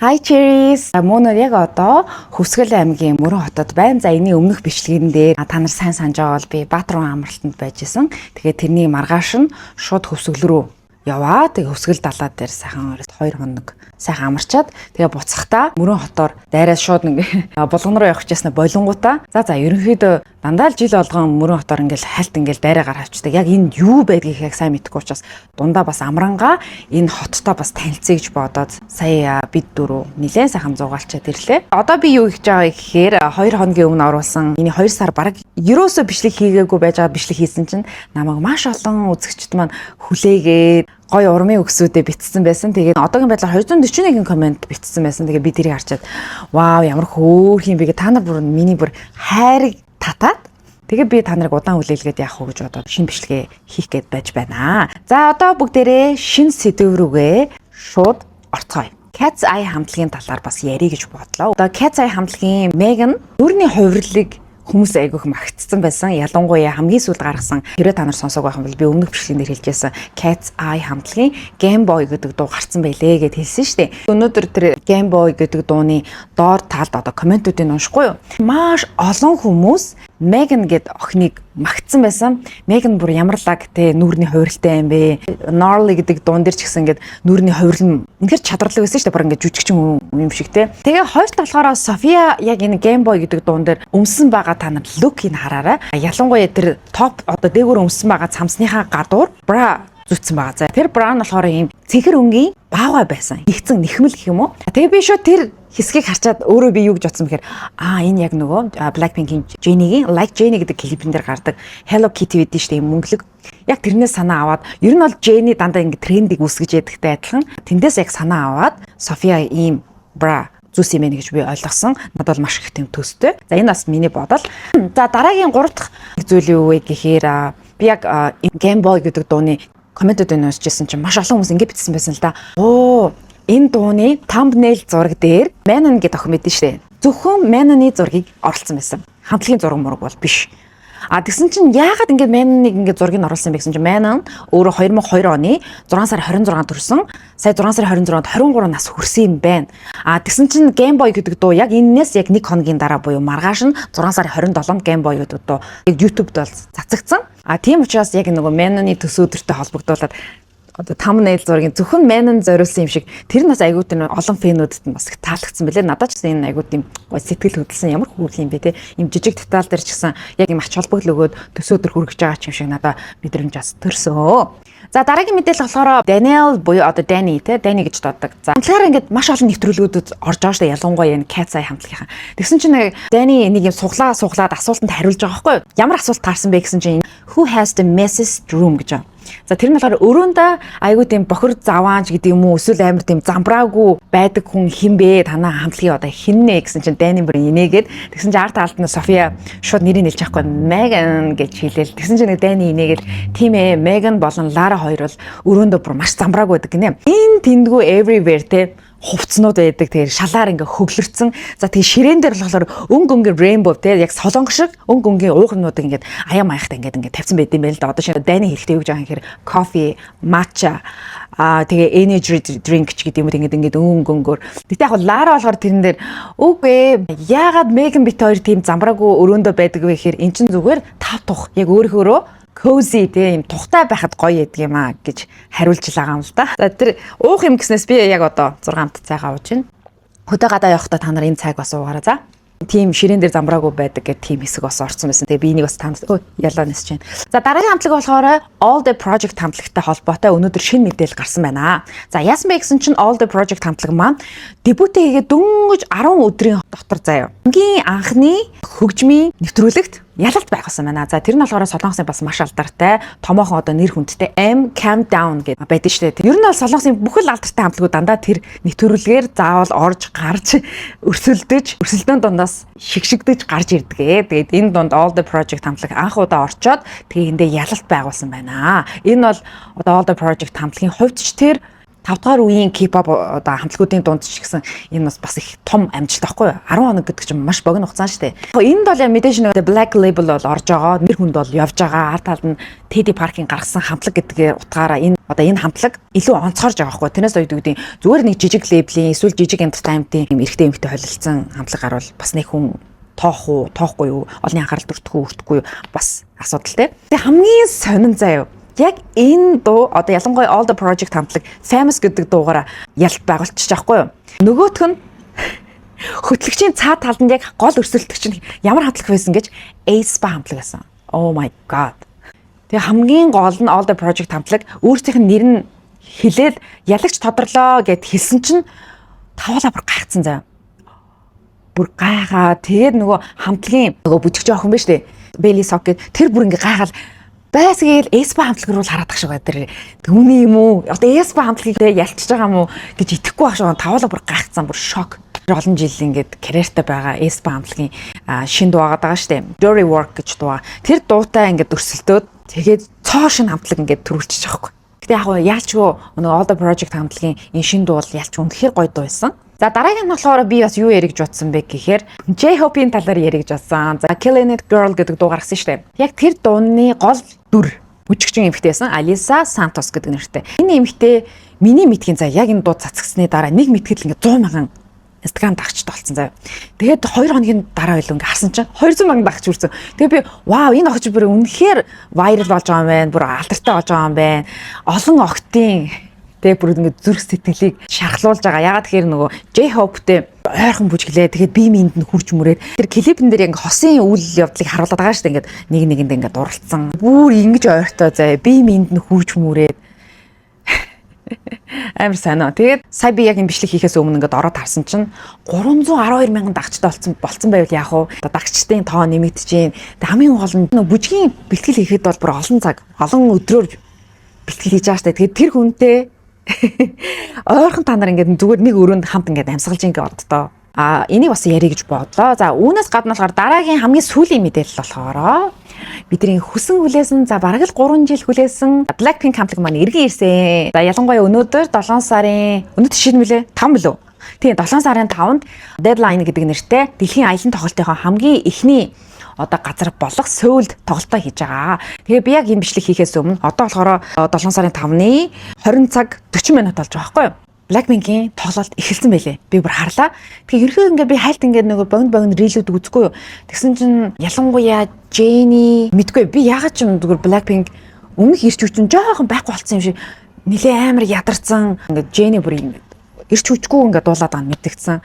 Hi Cherries. Мөнөр яг одоо Хөвсгөл аймгийн Мөрөн хотод байна. За энэний өмнөх бичлэгэн дээр та нар сайн санаж байгаа бол би Баатрун амралтанд байж исэн. Тэгээд тэрний маргааш нь шууд Хөвсгөл рүү яваа. Тэгээ Хөвсгөл далаа дээр сайхан 2 хоног сайхан амарчаад тэгээ буцахдаа Мөрөн хотоор дайраас шууд ингээ булган руу явах гэжсэн болонгуудаа. За ерөнхийдөө дандаа л жил болгон Мөрөн хотоор ингээл хальт ингээл дайраагаар авчдаг. Яг энэ юу байдгийг яг сайн мэдэхгүй учраас дундаа бас амрангаа энэ хоттой бас танилцъя гэж бодоод сая бид дөрөв нэлээд сайхан зугаалчаад ирлээ. Одоо би юу хийж байгаа гэхээр 2 хоногийн өмнө оруулсан энэ 2 сар бараг ерөөсөө бичлэг хийгээгүй байж байгаа бичлэг хийсэн чинь намайг маш олон үзэгчд маань хүлээгээд гой урмын өгсүүдээ битсэн байсан. Тэгээд одоогийн байдлаар 241 комент битсэн байсан. Тэгээд би тэрийг харчаад вау ямар хөөх юм бэ гэ та нар бүр миний бүр хайрыг татаад тэгээ би та нарыг удаан хүлээлгээд яах вэ гэж бодоод шинэ бичлэгээ хийх гээд байж байна. За одоо бүгдээрээ шинэ сэдв рүүгээ шууд орцгоё. Cat's Eye хамтлагийн талаар бас ярих гэж бодлоо. Одоо Cat's Eye хамтлагийн Megan дүүрний хувирлыг хүмүүс айгүйх магтцсан байсан. Ялангуяа хамгийн сүүлд гаргасан хэрэг та нар сонсоог байх юм бол би өмнөх бичлэгэн дээр хэлжсэн Cat's Eye хамтлагийн Game Boy гэдэг дуу гарсан байлээ гэд хэлсэн шүү дээ. Өнөөдөр тэр Game Boy гэдэг дууны доор талд одоо комментуудыг уншихгүй юу? Маш олон хүмүүс Megan гэд охиныг магтсан байсан. Megan бүр ямарлаг те нүүрний хувиралтай юм бэ. Gnarly гэдэг дуун дээр ч гэсэн ингээд нүүрний хувирал үнэхэр чадварлаг байсан шүү дээ. Бүр ингээд жүжигчин юм шиг те. Тэгээ хоёрт болохоор София яг энэ Game Boy гэдэг дуун дээр өмсөн байгаа та нар лукийг хараарай. Ялангуяа тэр топ одоо дээгүүр өмсөн байгаа цамцныхаа гадуур бра зүтсэн байгаа. За тэр бра нь болохоор ийм цэнхэр өнгийн баавгай байсан. Нэгцэн нэхмэл гэх юм уу. Тэгээ би шууд тэр хэсгийг харчаад өөрөө би юу гэж бодсон бэхээр энэ яг нөгөө Blackpink-ийн Jennie-гийн Like Jennie гэдэг клипэн дээр гардаг Hello Kitty гэдэг шүү дээ мөнгөлөг. Яг тэрнээс санаа аваад ер нь бол Jennie дандаа ингэ трендийг үүсгэж ядагтай адилхан тэндээс яг санаа аваад София ийм бра зүс юм ээ гэж би ойлгосон. Надад бол маш их тийм төстэй. За энэ бас миний бодол. За дараагийн 3 дахь зүйл юу вэ гэхээр би яг Game Boy гэдэг дууны комментууд уншижсэн чинь маш олон хүмүүс ингэ бичсэн байсан л да. Энэ дууны thumbnail зураг дээр Megan гэдэг охин мэдэн штэ. Зөвхөн Megan-ы зургийг оруулсан байсан. Хамтлагийн зураг мураг бол биш. Тэгсэн чинь яагаад ингэ Megan-ыг ингэ зургийг оруулсан бэ гэсэн чинь Megan өөрөө 2002 оны 6 сар 26-нд төрсөн. Сая 6 сар 26-нд 23 нас хүрсэн юм байна. Тэгсэн чинь Game Boy гэдэг дуу яг энэс яг 1 хоногийн дараа буюу маргааш нь 6 сар 27-нд Game Boy гэдэг дуу YouTube-д бол цацагдсан. Тийм учраас яг нөгөө Megan-ы төсөөдөртэй холбогдуулаад одоо thumbnail зургийн зөвхөн Megan зориулсан юм шиг тэр нь бас айгуу тэр олон фэнүүдэд нь бас их таалагдсан байлээ. Надад ч энэ айгуу тийм гой сэтгэл хөдлсөн ямар хөөрх юм бэ те. Им жижиг деталь дээр ч гэсэн яг юм ач холбогдол өгөөд төсөөдөр хүргэж байгаа юм шиг надад мэдрэмж бас төрсөн. За дараагийн мэдээлэл болохоор Daniel буюу одоо Danny те Danny гэж дууддаг. За хамтлагаараа ингээд маш олон нэвтрүүлгүүдэд орж байгаа шүү дээ. Ялангуяа энэ Cat's Eye хамтлагийнхан. Тэгсэн чинь Danny нэг юм суглаад асуултанд хариулж байгаа байхгүй юу? Ямар асуулт таарсан бэ гэсэн чинь Who has the messiest room гэж байна. За тэр нь болохоор өрөөндөө айгуу тийм бохир заваанч гэдэг юм уу эсвэл амар тийм замбраагүй байдаг хүн хин бэ танаа хамтлагийн одоо хиннэ гэсэн чинь Danny бүр инээгээд тэгсэн чинь арт талд нь София шууд нэрийг нэлж авахгүй Megan гэж хэлээл тэгсэн чинь Danny инээгээд тийм ээ Megan болон Lara хоёр бол өрөөндөө бүр маш замбрааг байдаг гинэ. Энэ тэндгүү everywhere те хувцснууд байдаг. Тэгэхээр шалаар ингээ хөглөрцөн. За тэгээ ширээн дээр болохоор өнгө rainbow те яг солонгос шиг өнгө уухнуудыг ингээ аяа маягтай ингээ тавьсан байт юм байл да. Одоо шинэ Danny хэрэгтэй юу гэж байгаа юм хэрэг coffee, matcha тэгээ energy drink ч гэдэг юм ингээ өнгөөр. Тэгтээ яг Lara болохоор тэрэн дээр үгүй яагаад Megan бит хоёр тийм замбраагүй өрөөндөө байдаг вэ гэхээр эн чин зүгээр тав тух яг өөрөөрөө cozy тийм тухтай байхад гоё яадаг юм гэж хариулж байгаа юм л да. За тэр уух юм гэснээс би яг одоо 6 амт цайгаа ууж байна. Хөдөө гадаа явахдаа та нар энэ цайг бас уугаарай за. Тийм ширээн дээр замбраагүй байдаг гэх тийм хэсэг бас орсон байсан. Тэгээ би энийг бас танд ялаа нисэж байна. За дараагийн хамтлаг болохоор All the Project хамтлагтай холбоотой өнөөдөр шинэ мэдээлэл гарсан байна. За яасан бэ гэсэн чинь All the Project хамтлаг маань дебютээ хийгээд дөнгөж 10 өдрийн дотор заяа. Өнгийн анхны хөгжмийн нэвтрүүлэгт ялалт байгуулсан байна. За тэр нь болохоор Солонгосын бас маш алдартай томоохон одоо нэр хүндтэй M Countdown гэдэг байдаг шүү дээ. Ер нь бол Солонгосын бүхэл алдартай хамтлагууд дандаа тэр нэвтрүүлгээр заавал орж гарч өрсөлдөөн дундаас шигшигдэж гарч ирдэг. Тэгээд энэ дунд All the Project хамтлаг анх удаа орчоод тэгээ эндээ ялалт байгуулсан байна. Энэ бол одоо All the Project хамтлагийн хувьд ч тэр 5 дугаар үеийн K-pop одоо хамтлагуудын дунд ч гэсэн энэ бас их том амжилт байхгүй юу? 10 хоног гэдэг чинь маш богино хугацаа шүү дээ. Энэ бол мэдээж нэг Black Label бол орж байгаа. Нэр хүнд бол явж байгаа. Ард талд нь Teddy Park-ийн гаргасан хамтлаг гэдгээр утгаараа энэ хамтлаг илүү онцгорж байгаа байхгүй юу? Тэрнээс ойдгдیں۔ Зүгээр нэг жижиг лейблийн эсвэл жижиг entertainment-ийн эрэгтэй эмэгтэй холилдсон хамтлаг гарвал бас нэг хүн тоохгүй юу? Олонний анхаарал өртөхгүй юу? Бас асуудалтай. Тэгээ хамгийн сонин заяа. Яг энэ дуу одоо ялангуяа All the Project хамтлаг Famous гэдэг дуугаараа ялт байгуулчих жоохгүй юу. Нөгөөх нь хөтлөгчийн цаад талд нь яг гол өрсөлдөгч нь ямар хамтлаг байсан гэж aespa хамтлаг байсан. Oh my god. Тэгээ хамгийн гол нь All the Project хамтлаг өөрсдийнх нь нэр нь хэлээд ялагч тодорлоо гэд хэлсэн чинь тавуулаа бүр гайхсан заа. Бүр гайхаа. Тэгээд нөгөө хамтлагийн нөгөө бүжигч охин байж тээ. Belly Sock гэд тэр бүр ингээ гайхал байсгээл aespa хамтлаг руу хараад тах шиг байдаг. Түүний юм уу? Одоо aespa хамтлагийг ялчж байгаа юм уу гэж итгэхгүй байх шиг тавуулаа бүр гайхсан бүр шок. Олон жил ингээд карьертай байгаа aespa хамтлагийн шинэ дуу байгаа штэ. Dirty Work гэж дуу. Тэр дуутай ингээд өрсөлдөөд тэгээд цоо шин хамтлаг ингээд төрүүлчих жоохгүй. Гэтэ яг яалчгүй нөгөө All the Project хамтлагийн энэ шинэ дуу бол ялч үнэхээр гоё дуу байсан. За дараагийн нь болохоор би бас юу ярих гэж бодсон бэ гэхээр J-Hope-ийн талаар ярих гэж бодсон. За Killing It Girl гэдэг дуу гаргасан шүү дээ. Яг тэр дууны гол дүр бүжигчин эмэгтэй байсан Alisa Santos гэдэг нэртэй. Энэ эмэгтэй миний мэдхийн заа яг энэ дуу цацгсны дараа нэг мэдхэд л ингээ 100 мянган Instagram дагчд болсон заа. Тэгээд 2 хоногийн дараа байлаа ингээ харсан чинь 200 мянган дагч хүрсэн. Тэгээд би вау энэ огч бүр үнэхээр viral болж байгаа юм байна. Бүр алдартай болж байгаа юм байна. Олон огтын тэгээ бүр ингэ зүрх сэтгэлийг шархлуулж байгаа. Ягаад тэгэхээр нөгөө J-Hope-тэй ойрхон бүжиглээ. Тэгээд бие биенд нь хурж мөрөөд тэр клипэн дээр ингээ хосын үйл явдлыг харуулдаг байгаа шүү дээ. Ингээд нэг нэгэнд ингээ дурлцсан. Бүр ингэж ойртой заа. Бие биенд нь хурж мөрөөд амар санаа. Тэгээд сая би яг энэ бичлэг хийхээс өмнө ингээд ороод харсан чинь 312 мянган дагчтай болцсон байвал яах вэ? Дагчдын тоо нэмэгдэж гин. Тэгээд хамгийн гол нь бүжгийн бэлтгэл хийхэд бол бүр олон цаг, олон өдрөөр бэлтгэл хийж байгаа шүү дээ. Тэгээд тэр хүнтэй ойрхон та нар ингээд зүгээр нэг өрөөнд хамт ингээд амьсгалж ингээд оддоо. Энийг бас ярих гэж бодлоо. За үүнээс гадна болохоор дараагийн хамгийн сүүлийн мэдээлэл болохоор бидний хүсэн хүлээсэн бараг л 3 жил хүлээсэн Blackpink хамтлаг маань эргэн ирсэн. За ялангуяа өнөөдөр 7 сарын өнөөдөр шин мөлөө 5 мөлөө. Тийм 7 сарын 5-нд Deadline гэдэг нэртэй дэлхийн аялын тоглолтынхоо хамгийн эхний одоо газар болох Сөүлд тоглолтоо хийж байгаа. Тэгээ би яг энэ бичлэг хийхээс өмнө одоо болохоор 7 сарын 5-ны 20 цаг 40 минут болж байгаа байхгүй юу? Blackpink-ийн тоглолт эхэлсэн байлээ. Би бүр харлаа. Тэгээ ерөөхдөө ингээ би хайлт ингээ нөгөө богино рилүүд үзэхгүй юу. Тэгсэн чинь ялангуяа Jennie мэдгүй би ягаад ч юм зүгээр Blackpink өмнөх ирч хүчин жоохон байхгүй болсон юм шиг нилээ амар ядарсан. Ингээ Jennie бүр ирч хүчгүй ингээ дуулаад байгаа мэдгдсэн.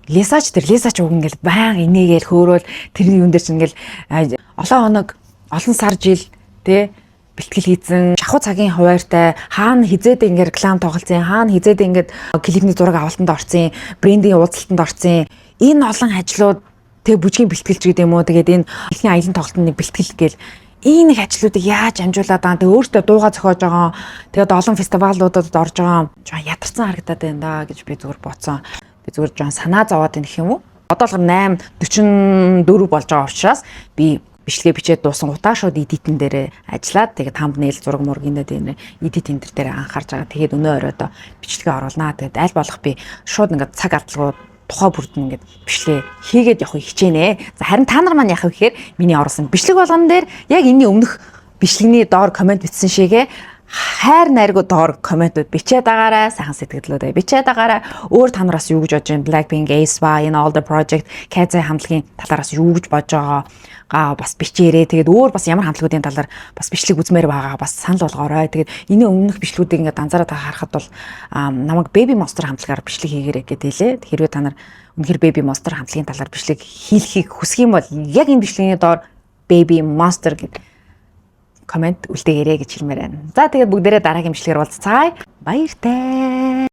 Лисач үг ингээл баян инээгээл хөөрөөл тэрний юун дээр чинь ингээл олон хоног олон сар жил тэ бэлтгэл хийсэн шахуу цагийн хуваартай хаана хизээд ингээ реклам тоглолцсон хаана хизээд ингээд клипний зураг авалтанд орсон брендийн уулзалтанд орсон энэ олон ажлууд тэг бүжгийн бэлтгэлч гэдэг юм уу тэгээд энэ ихний аялын тоглолтын нэг бэлтгэл гээл энэ их ажлуудыг яаж амжуулаад байгаа тэг өөртөө дуугаа зохиож байгаа тэгээд олон фестивалуудад орж байгаа жоо ядарсан харагдаад байна да гэж би зүгээр бодсон. Би зүгээр жоон санаа зовоод байна гэх юм уу. Одоо л 8:44 болж байгаа учраас би бичлэгээ бичээд дуусан утаа шууд эдитэн дээр ажиллаад тэгээд thumbnail зураг мургийн дээр эдит энэ дээр анхаарч байгаа. Тэгээд өнөө оройдоо бичлэгээ оруулнаа. Тэгээд аль болох би шууд ингээд цаг алдалгүй тухай бүрдэн ингээд бичлэгээ хийгээд явах хичээнэ. За харин та нар маань яах вэ гэхээр миний оруулсан бичлэг болгон дээр яг энэний өмнөх бичлэгний доор комент бичсэн шигээ хайр найргуу доор комментууд бичээд байгаарай, сайхан сэтгэлдлүүдээ бичээд байгаарай. Өөр та нараас юу гэж бодож байна? Blackpink, aespa, All the Project, KZ хамтлагийн талаараас юу гэж бодож байгаа бас бичээрэй. Тэгээд өөр бас ямар хамтлагуудын талаар бас бичлэг үзмээр байгаа бас санал болгоорой. Тэгээд энэ өмнөх бичлэгүүдийг ингээд анзаараад харахад бол намайг Baby Monster хамтлагаар бичлэг хийгээрэй гэдэг хэлээ. Хэрвээ та нар үнэхээр Baby Monster хамтлагийн талаар бичлэг хийхийг хүсэх юм бол яг энэ бичлэгийн доор Baby Monster гэдэг комент үлдээгээрэй гэж хэлмээр байна. За тэгээд бүгдээрээ дараагийн бичлэгээр уулзцаая. Баяртай.